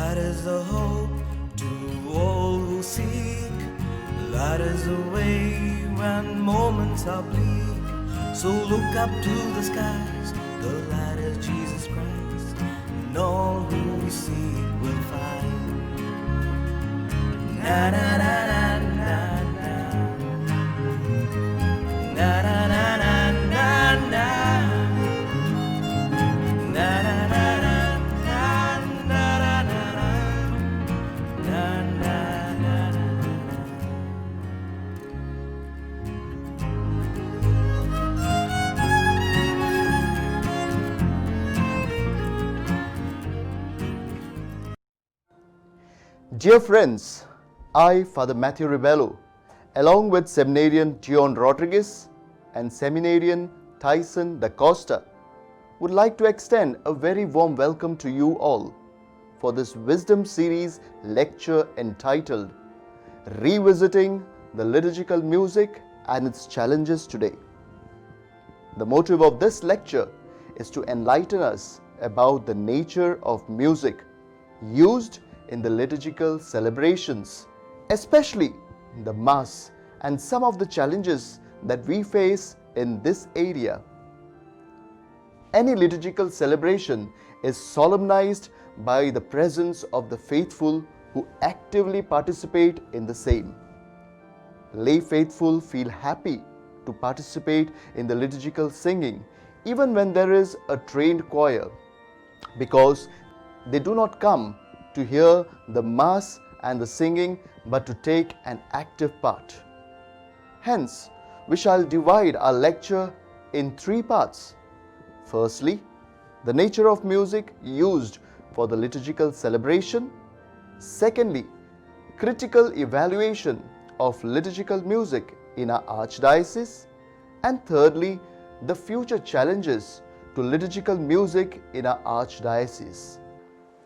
Light is the hope to all who seek. Light is the way when moments are bleak. So look up to the skies. The light is Jesus Christ, and all who seek will find. Na na na na na na. Na na na na na na. Na na na na na na na na na na na. Dear friends, I, Father Mathew Rebello, along with Seminarian Dion Rodriguez and Seminarian Tyson Da Costa, would like to extend a very warm welcome to you all for this Wisdom Series lecture entitled Revisiting the Liturgical Music and its Challenges Today. The motive of this lecture is to enlighten us about the nature of music used in the liturgical celebrations, especially the Mass, and some of the challenges that we face in this area. Any liturgical celebration is solemnized by the presence of the faithful who actively participate in the same. Lay faithful feel happy to participate in the liturgical singing even when there is a trained choir, because they do not come to hear the Mass and the singing, but to take an active part. Hence, we shall divide our lecture in three parts. Firstly, the nature of music used for the liturgical celebration. Secondly, critical evaluation of liturgical music in our archdiocese. And thirdly, the future challenges to liturgical music in our archdiocese.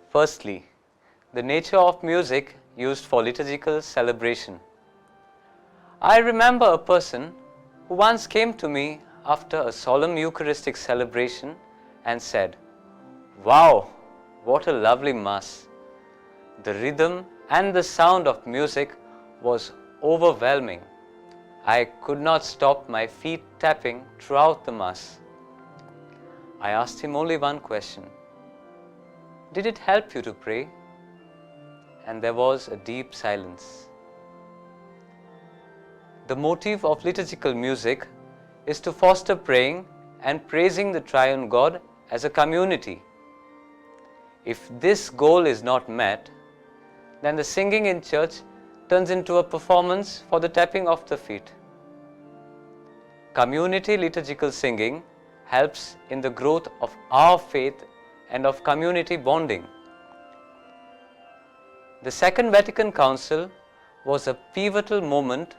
Firstly, the nature of music used for liturgical celebration. I remember a person who once came to me after a solemn Eucharistic celebration and said, "Wow, what a lovely Mass! The rhythm and the sound of music was overwhelming. I could not stop my feet tapping throughout the Mass." I asked him only one question: "Did it help you to pray?" And there was a deep silence. The motive of liturgical music is to foster praying and praising the triune God as a community. If this goal is not met, then the singing in church turns into a performance for the tapping of the feet. Community liturgical singing helps in the growth of our faith and of community bonding. The Second Vatican Council was a pivotal moment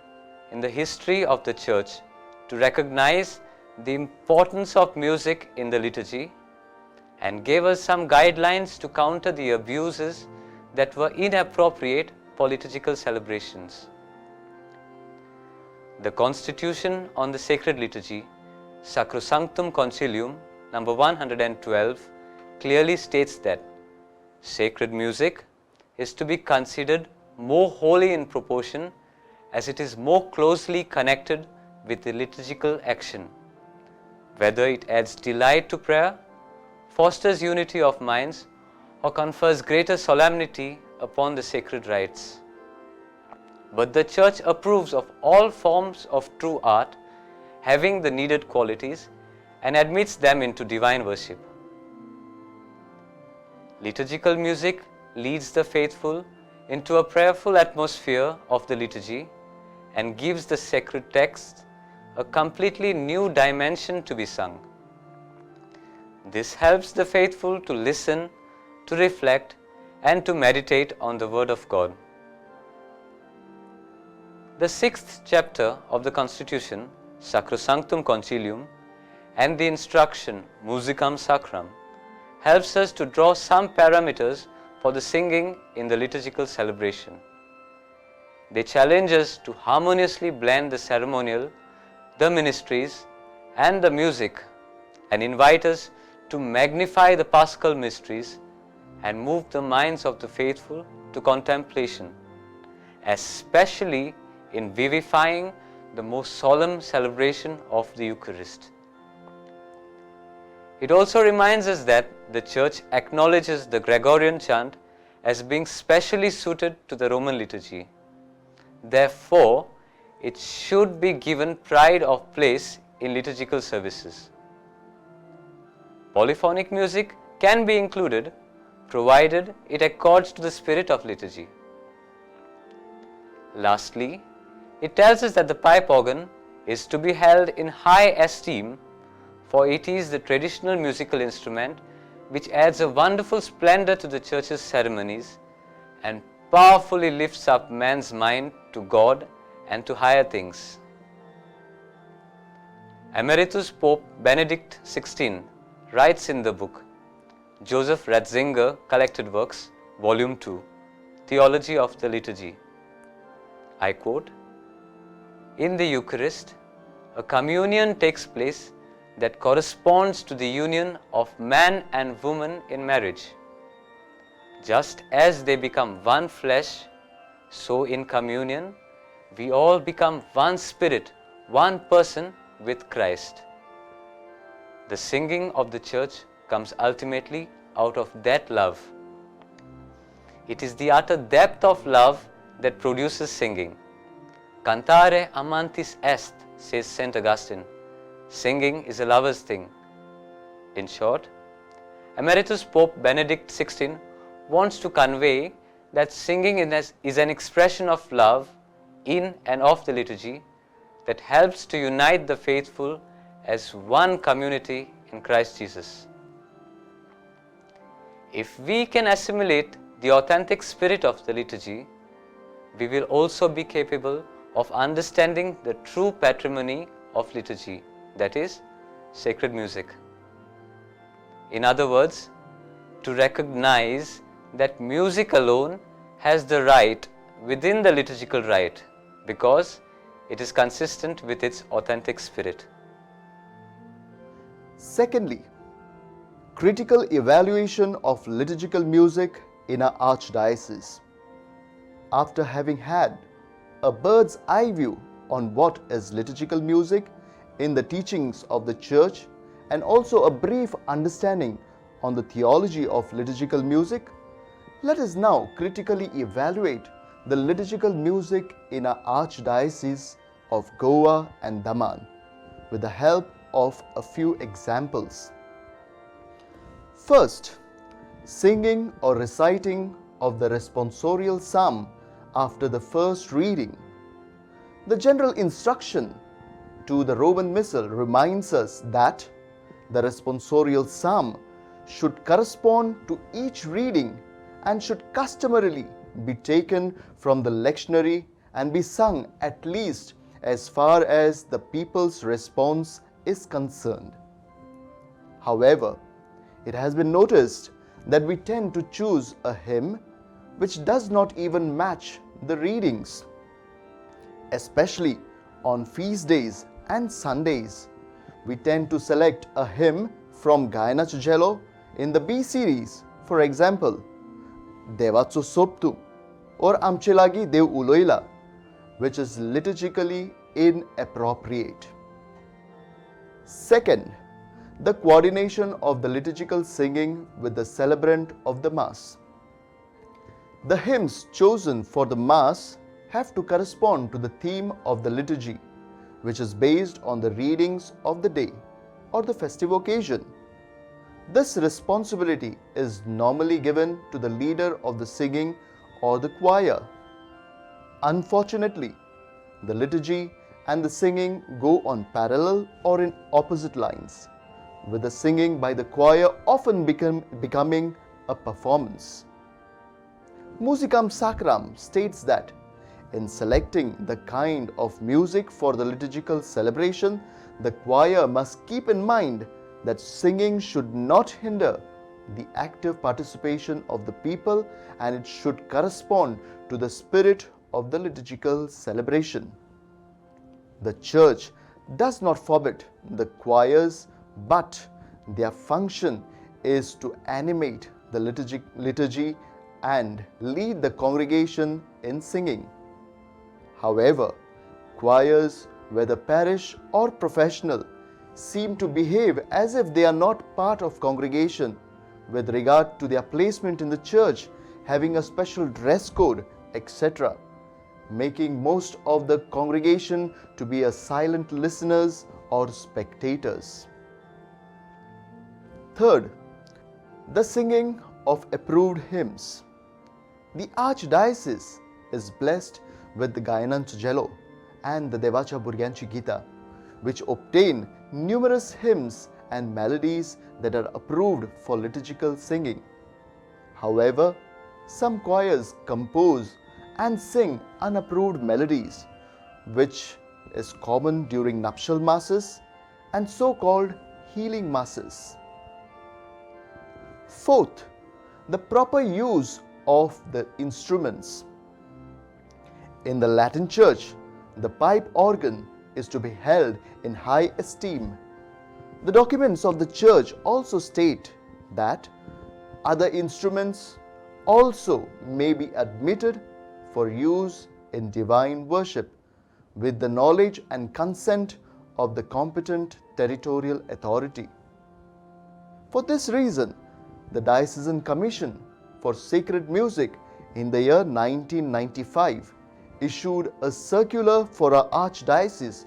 in the history of the Church to recognize the importance of music in the liturgy and gave us some guidelines to counter the abuses that were inappropriate for liturgical celebrations. The Constitution on the Sacred Liturgy, Sacrosanctum Concilium, number 112, clearly states that sacred music is to be considered more holy in proportion as it is more closely connected with the liturgical action, whether it adds delight to prayer, fosters unity of minds, or confers greater solemnity upon the sacred rites. But the Church approves of all forms of true art having the needed qualities and admits them into divine worship. Liturgical music leads the faithful into a prayerful atmosphere of the liturgy and gives the sacred text a completely new dimension to be sung. This helps the faithful to listen, to reflect, and to meditate on the Word of God. The 6th chapter of the Constitution, Sacrosanctum Concilium, and the instruction Musicam Sacram helps us to draw some parameters for the singing in the liturgical celebration. They challenge us to harmoniously blend the ceremonial, the ministries, and the music, and invite us to magnify the Paschal mysteries and move the minds of the faithful to contemplation, especially in vivifying the most solemn celebration of the Eucharist. It also reminds us that the Church acknowledges the Gregorian chant as being specially suited to the Roman liturgy. Therefore, it should be given pride of place in liturgical services. Polyphonic music can be included provided it accords to the spirit of liturgy. Lastly, it tells us that the pipe organ is to be held in high esteem, for it is the traditional musical instrument which adds a wonderful splendor to the Church's ceremonies and powerfully lifts up man's mind to God and to higher things. Emeritus Pope Benedict XVI writes in the book Joseph Ratzinger Collected Works, Volume 2, Theology of the Liturgy. I quote, "In the Eucharist, a communion takes place that corresponds to the union of man and woman in marriage. Just as they become one flesh, so in communion, we all become one spirit, one person with Christ." The singing of the Church comes ultimately out of that love. It is the utter depth of love that produces singing. Cantare amantis est, says St. Augustine. Singing is a lover's thing. In short, Emeritus Pope Benedict XVI wants to convey that singing is an expression of love in and of the liturgy that helps to unite the faithful as one community in Christ Jesus. If we can assimilate the authentic spirit of the liturgy, we will also be capable of understanding the true patrimony of liturgy, that is, sacred music. In other words, to recognize that music alone has the right within the liturgical rite because it is consistent with its authentic spirit. Secondly, critical evaluation of liturgical music in our archdiocese. After having had a bird's eye view on what is liturgical music in the teachings of the Church and also a brief understanding on the theology of liturgical music, let us now critically evaluate the liturgical music in our archdiocese of Goa and Daman with the help of a few examples. First, singing or reciting of the responsorial psalm after the first reading. The general instruction to the Roman Missal reminds us that the responsorial psalm should correspond to each reading and should customarily be taken from the lectionary and be sung at least as far as the people's response is concerned. However, it has been noticed that we tend to choose a hymn which does not even match the readings. Especially on feast days and Sundays, we tend to select a hymn from Gaina Cicello in the B series, for example, Devatso Soptu or Amche Lagi Dev Uloila, which is liturgically inappropriate. Second, the coordination of the liturgical singing with the celebrant of the Mass. The hymns chosen for the Mass have to correspond to the theme of the liturgy, which is based on the readings of the day or the festive occasion. This responsibility is normally given to the leader of the singing or the choir. Unfortunately, the liturgy and the singing go on parallel or in opposite lines, with the singing by the choir often becoming a performance. Musicam Sacram states that in selecting the kind of music for the liturgical celebration, the choir must keep in mind that singing should not hinder the active participation of the people and it should correspond to the spirit of the liturgical celebration. The Church does not forbid the choirs, but their function is to animate the liturgy and lead the congregation in singing. However, choirs, whether parish or professional, seem to behave as if they are not part of congregation with regard to their placement in the church, having a special dress code, etc., making most of the congregation to be as silent listeners or spectators. Third, the singing of approved hymns. The Archdiocese is blessed with the Gayanantu and the Devacha Burganchi Gita, which obtain numerous hymns and melodies that are approved for liturgical singing. However, some choirs compose and sing unapproved melodies, which is common during nuptial masses and so-called healing masses. Fourth, the proper use of the instruments. In the Latin Church, the pipe organ is to be held in high esteem. The documents of the Church also state that other instruments also may be admitted for use in divine worship with the knowledge and consent of the competent territorial authority. For this reason, the Diocesan Commission for Sacred Music in the year 1995 issued a circular for our Archdiocese,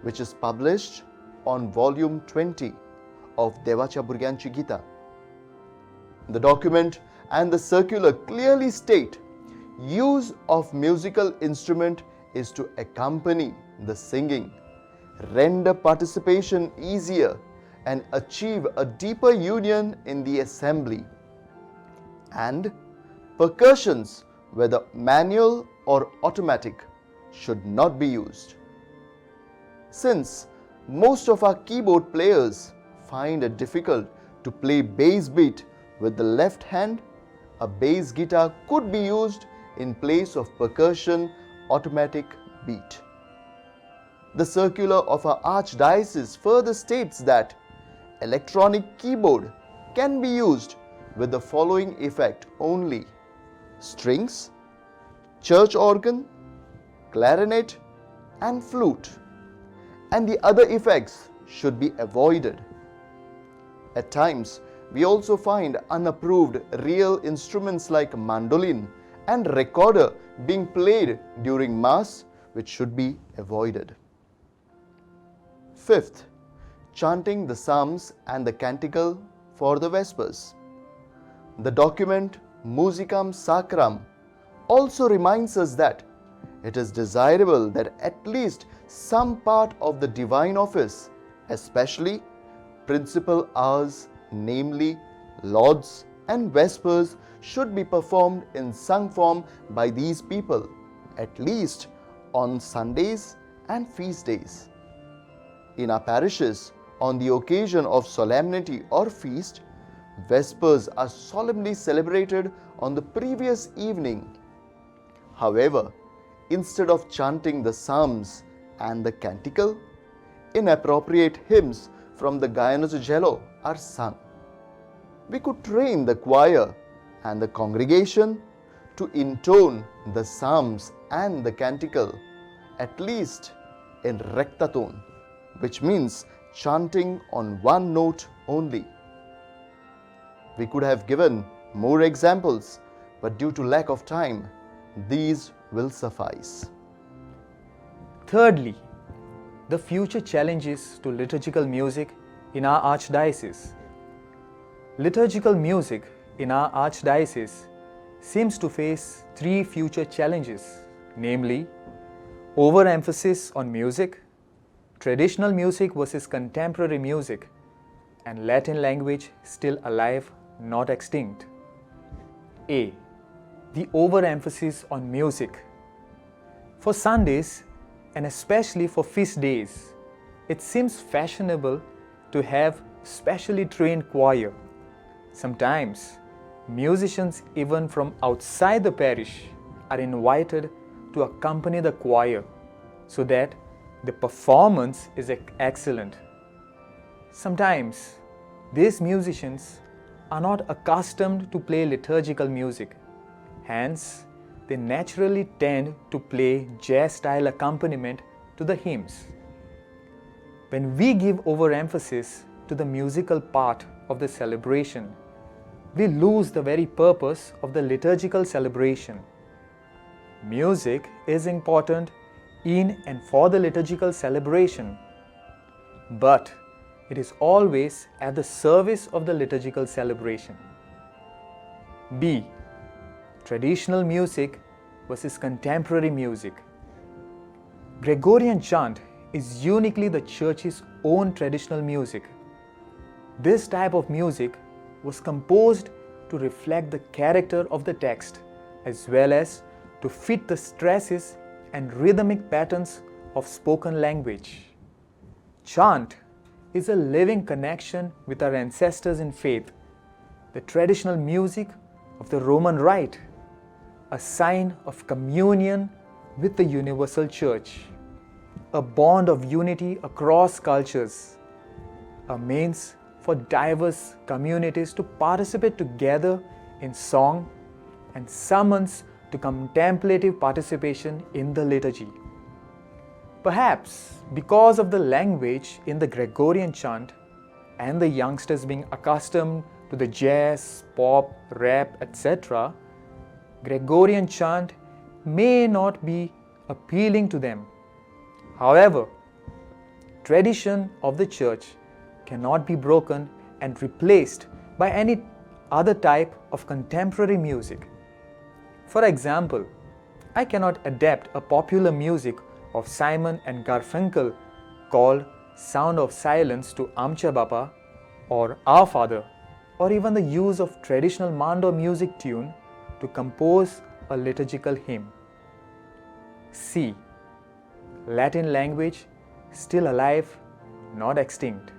which is published on volume 20 of Devacha Burganchi Gita. The document and the circular clearly state use of musical instrument is to accompany the singing, render participation easier, and achieve a deeper union in the assembly. And percussions, whether manual or automatic, should not be used. Since most of our keyboard players find it difficult to play bass beat with the left hand, a bass guitar could be used in place of percussion automatic beat. The circular of our Archdiocese further states that electronic keyboard can be used with the following effect only: strings, church organ, clarinet and flute, and the other effects should be avoided. At times, we also find unapproved real instruments like mandolin and recorder being played during Mass, which should be avoided. Fifth, chanting the Psalms and the Canticle for the Vespers. The document Musicam Sacram also reminds us that it is desirable that at least some part of the divine office, especially principal hours, namely Lauds and Vespers, should be performed in sung form by these people, at least on Sundays and feast days. In our parishes, on the occasion of solemnity or feast, Vespers are solemnly celebrated on the previous evening. However, instead of chanting the Psalms and the Canticle, inappropriate hymns from the Gayanatu are sung. We could train the choir and the congregation to intone the Psalms and the Canticle at least in recta tone, which means chanting on one note only. We could have given more examples, but due to lack of time, these will suffice. Thirdly, the future challenges to liturgical music in our Archdiocese. Liturgical music in our Archdiocese seems to face three future challenges, namely overemphasis on music, traditional music versus contemporary music, and Latin language still alive, not extinct. A. The overemphasis on music. For Sundays, and especially for feast days, it seems fashionable to have specially trained choir. Sometimes, musicians even from outside the parish are invited to accompany the choir so that the performance is excellent. Sometimes, these musicians are not accustomed to play liturgical music. Hence, they naturally tend to play jazz-style accompaniment to the hymns. When we give overemphasis to the musical part of the celebration, we lose the very purpose of the liturgical celebration. Music is important in and for the liturgical celebration, but it is always at the service of the liturgical celebration. B. Traditional music versus contemporary music. Gregorian chant is uniquely the Church's own traditional music. This type of music was composed to reflect the character of the text as well as to fit the stresses and rhythmic patterns of spoken language. Chant is a living connection with our ancestors in faith, the traditional music of the Roman Rite, a sign of communion with the universal Church, a bond of unity across cultures, a means for diverse communities to participate together in song and summons to contemplative participation in the liturgy. Perhaps because of the language in the Gregorian chant and the youngsters being accustomed to the jazz, pop, rap, etc., Gregorian chant may not be appealing to them. However, tradition of the Church cannot be broken and replaced by any other type of contemporary music. For example, I cannot adapt a popular music of Simon and Garfunkel called Sound of Silence to Amcha Bapa or Our Father, or even the use of traditional Mando music tune to compose a liturgical hymn. C. Latin language still alive, not extinct.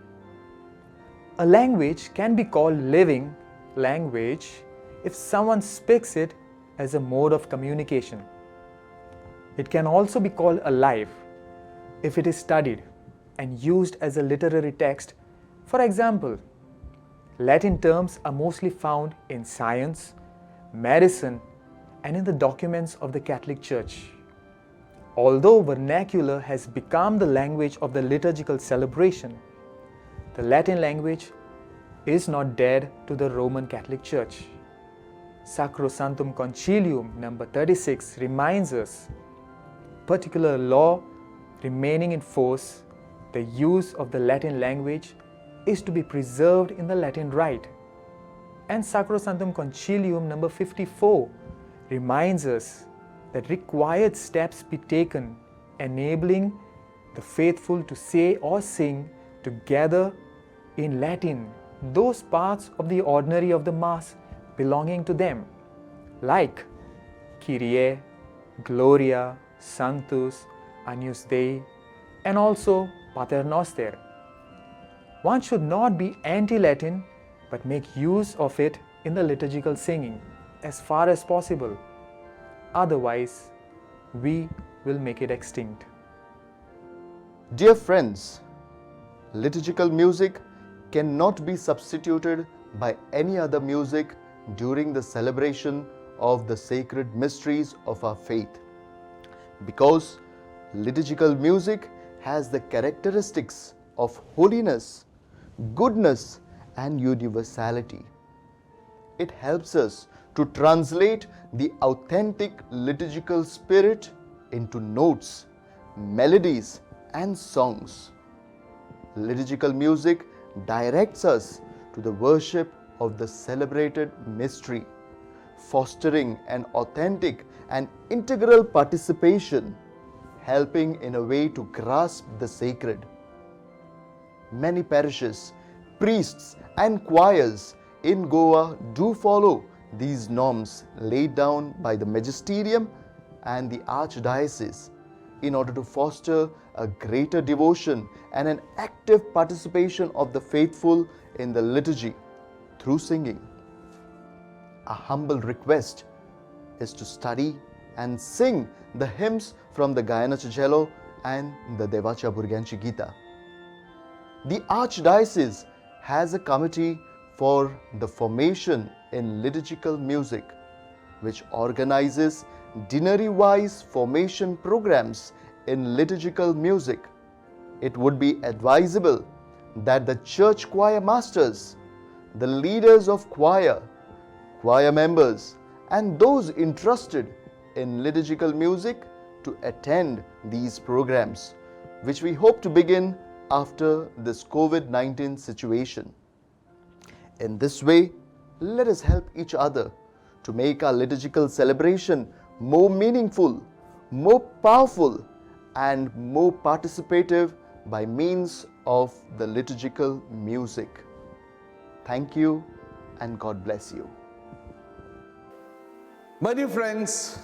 A language can be called living language if someone speaks it as a mode of communication. It can also be called alive if it is studied and used as a literary text. For example, Latin terms are mostly found in science, medicine, and in the documents of the Catholic Church. Although vernacular has become the language of the liturgical celebration, the Latin language is not dead to the Roman Catholic Church. Sacrosanctum Concilium number 36 reminds us, particular law remaining in force, the use of the Latin language is to be preserved in the Latin Rite. And Sacrosanctum Concilium number 54 reminds us that required steps be taken enabling the faithful to say or sing together in Latin those parts of the ordinary of the Mass belonging to them, like Kyrie, Gloria, Sanctus, Agnus Dei, and also Pater Noster. One should not be anti-Latin but make use of it in the liturgical singing as far as possible. Otherwise, we will make it extinct. Dear friends, liturgical music cannot be substituted by any other music during the celebration of the sacred mysteries of our faith, because liturgical music has the characteristics of holiness, goodness, and universality. It helps us to translate the authentic liturgical spirit into notes, melodies, and songs. Liturgical music directs us to the worship of the celebrated mystery, fostering an authentic and integral participation, helping in a way to grasp the sacred. Many parishes, priests, and choirs in Goa do follow these norms laid down by the magisterium and the archdiocese in order to foster a greater devotion and an active participation of the faithful in the liturgy through singing. A humble request is to study and sing the hymns from the Gayanacha Cello and the Devacha Burganchi Gita. The Archdiocese has a committee for the Formation in Liturgical Music, which organizes deanery-wise formation programs in liturgical music. It would be advisable that the church choir masters, the leaders of choir, choir members, and those interested in liturgical music to attend these programs, which we hope to begin after this COVID-19 situation. In this way, let us help each other to make our liturgical celebration more meaningful, more powerful, and more participative by means of the liturgical music. Thank you and God bless you. My dear friends,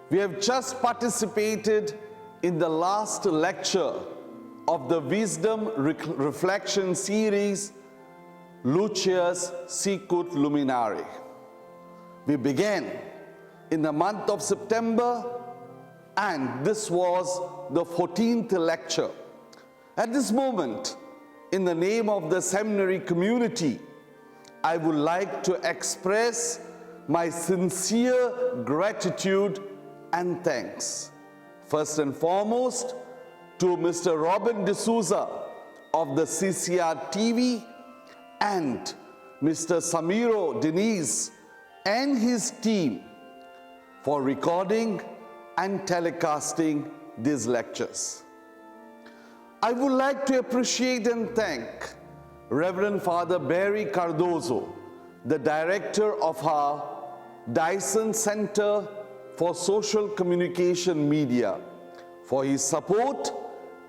we have just participated in the last lecture of the Wisdom Reflection series, LUCEAS SICUT LUMINARE. We began in the month of September, and this was the 14th lecture. At this moment, in the name of the seminary community, I would like to express my sincere gratitude and thanks. First and foremost, to Mr. Robin D'Souza of the CCR TV and Mr. Samiro Deniz and his team for recording and telecasting these lectures. I would like to appreciate and thank Reverend Father Barry Cardozo, the director of our Diocesan Center for Social Communication Media, for his support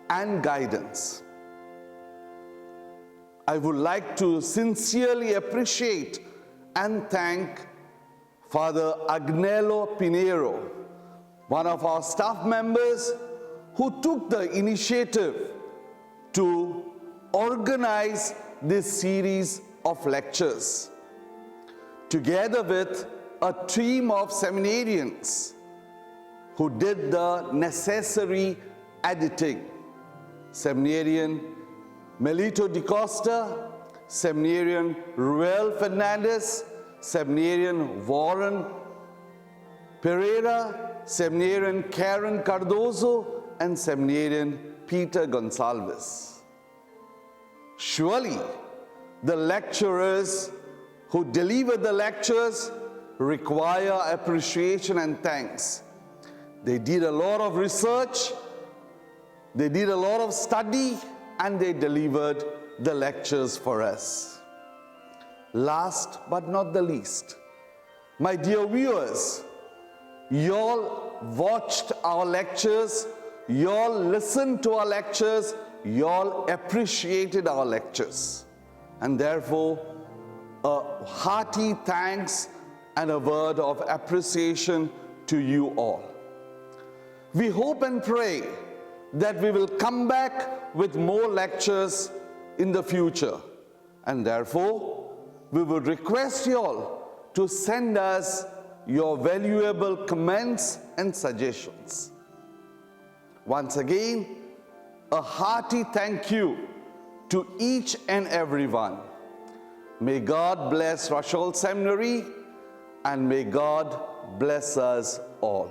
and guidance. I would like to sincerely appreciate and thank Father Agnello Pinheiro, one of our staff members who took the initiative to organize this series of lectures, together with a team of seminarians who did the necessary editing. Seminarian Melito Di Costa, Seminarian Ruel Fernandez, Seminarian Warren Pereira, Seminarian Karen Cardozo, and Seminarian Peter Gonsalves. Surely, the lecturers who deliver the lectures require appreciation and thanks. They did a lot of research, they did a lot of study, and they delivered the lectures for us. Last but not the least, my dear viewers, you all watched our lectures, you all listened to our lectures, you all appreciated our lectures. And therefore, a hearty thanks and a word of appreciation to you all. We hope and pray that we will come back with more lectures in the future. And therefore, we would request you all to send us your valuable comments and suggestions. Once again, a hearty thank you to each and everyone. May God bless Rachol Seminary, and may God bless us all.